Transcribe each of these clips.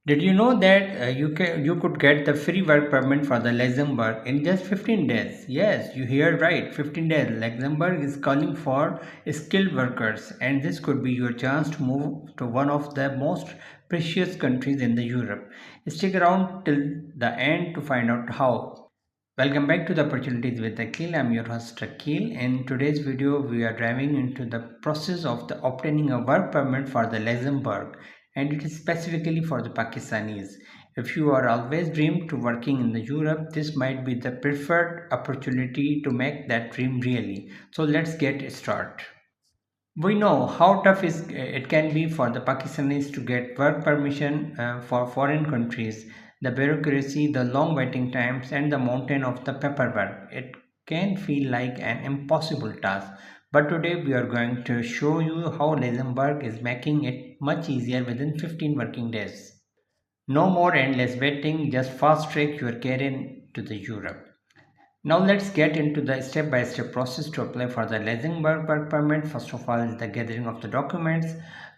Did you know that you could get the free work permit for the Luxembourg in just 15 days? Yes, you hear right, 15 days. Luxembourg is calling for skilled workers, and this could be your chance to move to one of the most precious countries in the Europe. Stick around till the end to find out how. Welcome back to the Opportunities with Aqeel. I'm your host Aqeel. In today's video, we are diving into the process of obtaining a work permit for the Luxembourg, and it is specifically for the Pakistanis. If you are always dreamed to working in the Europe, this might be the preferred opportunity to make that dream really. So let's get started. We know how tough it can be for the Pakistanis to get work permission for foreign countries. The bureaucracy, the long waiting times, and the mountain of the paperwork. It can feel like an impossible task. But today we are going to show you how Luxembourg is making it much easier within 15 working days. No more endless waiting, just fast track your career to the Europe. Now let's get into the step-by-step process to apply for the Luxembourg work permit. First of all is the gathering of the documents.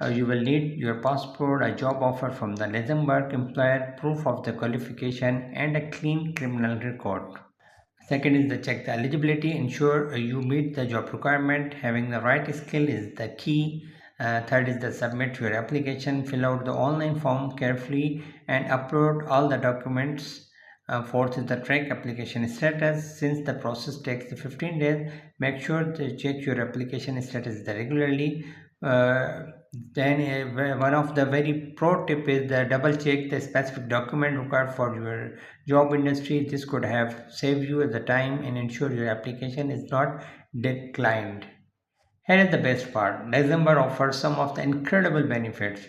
You will need your passport, a job offer from the Luxembourg employer, proof of the qualification, and a clean criminal record. Second is the check the eligibility, ensure you meet the job requirement, having the right skill is the key. Third is the submit your application, fill out the online form carefully and upload all the documents. Fourth is the track application status. Since the process takes the 15 days, make sure to check your application status regularly. Then one of the very pro tip is the double check the specific document required for your job industry. This could have saved you the time and ensure your application is not declined. Here is the best part. Luxembourg offers some of the incredible benefits.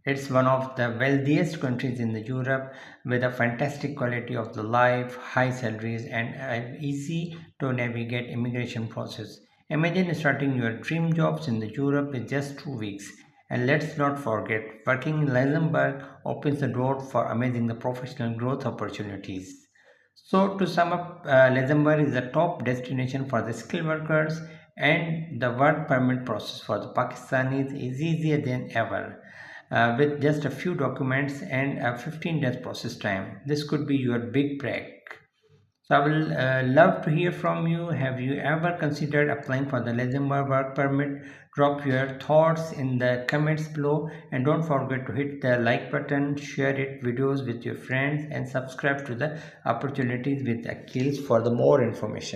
It's one of the wealthiest countries in the Europe with a fantastic quality of the life, high salaries, and an easy to navigate immigration process. Imagine starting your dream jobs in the Europe in just 2 weeks. And let's not forget, working in Luxembourg opens the door for amazing the professional growth opportunities. So to sum up, Luxembourg is a top destination for the skilled workers, and the work permit process for the Pakistanis is easier than ever. With just a few documents and a 15 days process time, this could be your big break. So I will love to hear from you. Have you ever considered applying for the Luxembourg work permit? Drop your thoughts in the comments below, and don't forget to hit the like button, share it videos with your friends, and subscribe to the Opportunities with Aqeel for the more information.